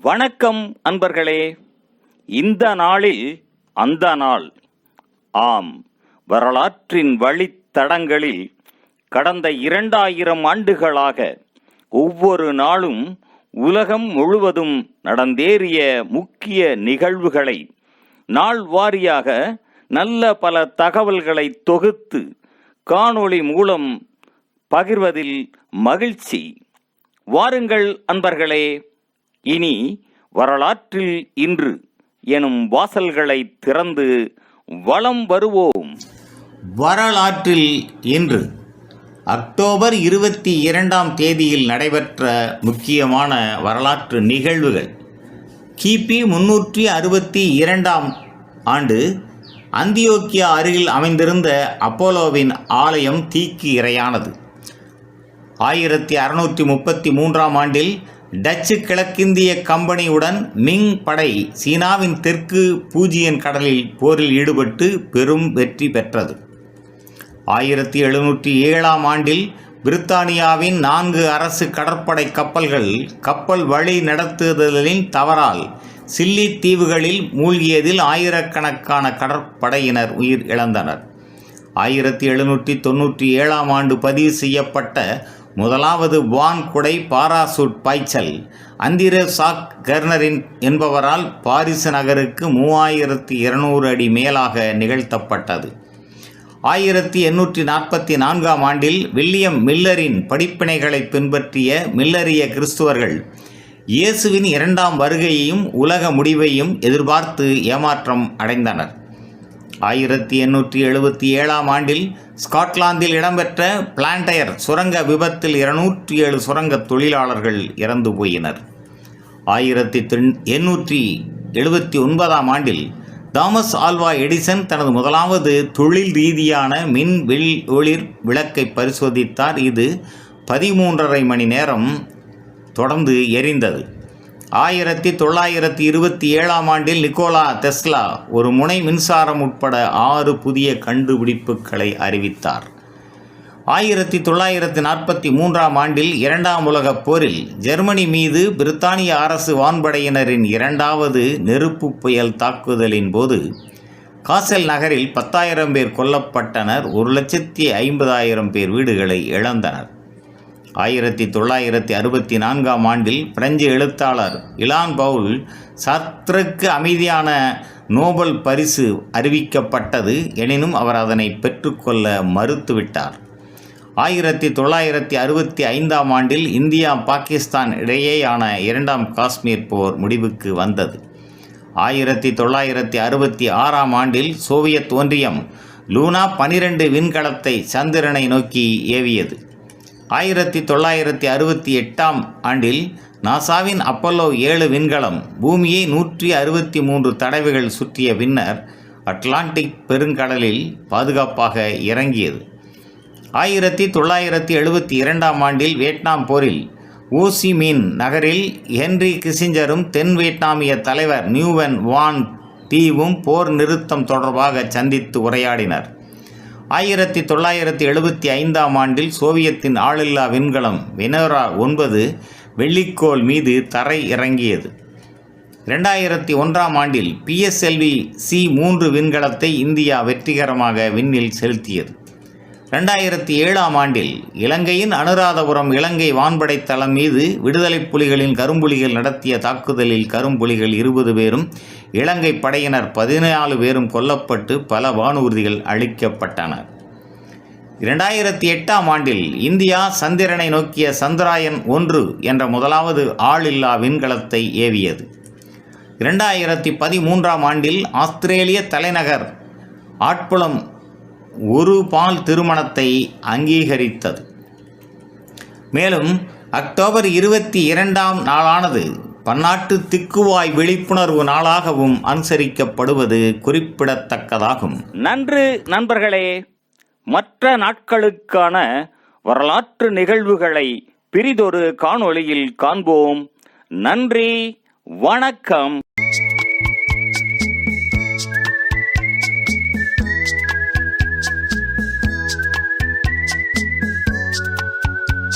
வணக்கம் அன்பர்களே. இந்த நாளில் அந்த நாள். ஆம், வரலாற்றின் வழித்தடங்களில் கடந்த 2000 ஆண்டுகளாக ஒவ்வொரு நாளும் உலகம் முழுவதும் நடந்தேறிய முக்கிய நிகழ்வுகளை நாள் வாரியாக நல்ல பல தகவல்களை தொகுத்து காணொளி மூலம் பகிர்வதில் மகிழ்ச்சி. வாருங்கள் அன்பர்களே, இனி வரலாற்றில் இன்று எனும் வாசல்களை திறந்து வலம் வருவோம். வரலாற்றில் இன்று அக்டோபர் 22ஆம் தேதியில் நடைபெற்ற முக்கியமான வரலாற்று நிகழ்வுகள். கிபி 362ஆம் ஆண்டு அந்தியோக்கியா அருகில் அமைந்திருந்த அப்போலோவின் ஆலயம் தீக்கு இரையானது. 1633ஆம் ஆண்டில் டச்சு கிழக்கிந்திய கம்பெனியுடன் மிங் படை சீனாவின் தெற்கு பூஜியன் கடலில் போரில் ஈடுபட்டு பெரும் வெற்றி பெற்றது. 1707ஆம் ஆண்டில் பிரித்தானியாவின் 4 அரசு கடற்படை கப்பல்கள் கப்பல் வழி நடத்துதலின் தவறால் சில்லி தீவுகளில் மூழ்கியதில் ஆயிரக்கணக்கான கடற்படையினர் உயிர் இழந்தனர். 1797ஆம் ஆண்டு பதிவு செய்யப்பட்ட முதலாவது வான்குடை பாராசூட் பாய்ச்சல் அந்திரே சாக் கர்னரின் என்பவரால் பாரிஸ் நகருக்கு 3200 அடி மேலாக நிகழ்த்தப்பட்டது. 1844ஆம் ஆண்டில் வில்லியம் மில்லரின் படிப்பினைகளை பின்பற்றிய மில்லரிய கிறிஸ்துவர்கள் இயேசுவின் 2ஆம் வருகையையும் உலக முடிவையும் எதிர்பார்த்து ஏமாற்றம் அடைந்தனர். 1877ஆம் ஆண்டில் ஸ்காட்லாந்தில் இடம்பெற்ற பிளான்டயர் சுரங்க விபத்தில் 207 சுரங்க தொழிலாளர்கள் இறந்து போயினர். 1879ஆம் ஆண்டில் தாமஸ் ஆல்வா எடிசன் தனது முதலாவது தொழில் ரீதியான மின் ஒளிர் விளக்கை பரிசோதித்தார். இது 13½ மணி நேரம் தொடர்ந்து எரிந்தது. 1927ஆம் ஆண்டில் நிக்கோலா டெஸ்லா ஒரு முனை மின்சாரம் உட்பட 6 புதிய கண்டுபிடிப்புகளை அறிவித்தார். 1943ஆம் ஆண்டில் 2ஆம் உலகப் போரில் ஜெர்மனி மீது பிரித்தானிய அரசு வான்படையினரின் 2வது நெருப்பு புயல் தாக்குதலின் போது காசல் நகரில் 10,000 பேர் கொல்லப்பட்டனர். 1,50,000 பேர் வீடுகளை இழந்தனர். 1964ஆம் ஆண்டில் பிரெஞ்சு எழுத்தாளர் இலான் பவுல் சார்த்ருக்கு அமைதியான நோபல் பரிசு அறிவிக்கப்பட்டது. எனினும் அவர் அதனை பெற்றுக்கொள்ள மறுத்துவிட்டார். 1965ஆம் ஆண்டில் இந்தியா பாகிஸ்தான் இடையேயான 2ஆம் காஷ்மீர் போர் முடிவுக்கு வந்தது. 1966ஆம் ஆண்டில் சோவியத் ஒன்றியம் லூனா 12 விண்கலத்தை சந்திரனை நோக்கி ஏவியது. 1968ஆம் ஆண்டில் நாசாவின் அப்பல்லோ 7 விண்கலம் பூமியை 163 தடவைகள் சுற்றிய பின்னர் அட்லாண்டிக் பெருங்கடலில் பாதுகாப்பாக இறங்கியது. 1972ஆம் ஆண்டில் வியட்நாம் போரில் ஓசிமின் நகரில் ஹென்றி கிசிஞ்சரும் தென் வியட்நாமிய தலைவர் நியூவன் வான் தீவும் போர் நிறுத்தம் தொடர்பாக சந்தித்து உரையாடினர். 1975ஆம் ஆண்டில் சோவியத்தின் ஆளில்லா விண்கலம் வெனோரா 9 வெள்ளிக்கோள் மீது தரை இறங்கியது. 2001ஆம் ஆண்டில் PSLV C3 விண்கலத்தை இந்தியா வெற்றிகரமாக விண்ணில் செலுத்தியது. 2007ஆம் ஆண்டில் இலங்கையின் அனுராதபுரம் இலங்கை வான்படை தளம் மீது விடுதலை புலிகளின் கரும்புலிகள் நடத்திய தாக்குதலில் கரும்புலிகள் 20 பேரும் இலங்கை படையினர் 14 பேரும் கொல்லப்பட்டு பல வானூர்திகள் அழிக்கப்பட்டன. 2008ஆம் ஆண்டில் இந்தியா சந்திரனை நோக்கிய சந்திராயன் 1 என்ற முதலாவது ஆளில்லா விண்கலத்தை ஏவியது. 2013ஆம் ஆண்டில் ஆஸ்திரேலிய தலைநகர் ஆட்புலம் ஒரு பால் திருமணத்தை அங்கீகரித்தது. மேலும் அக்டோபர் 22ஆம் நாளானது பன்னாட்டு திக்குவாய் விழிப்புணர்வு நாளாகவும் அனுசரிக்கப்படுவது குறிப்பிடத்தக்கதாகும். நன்று நண்பர்களே. மற்ற நாட்களுக்கான வரலாற்று நிகழ்வுகளை பிரிதொரு காணொளியில் காண்போம். நன்றி, வணக்கம்.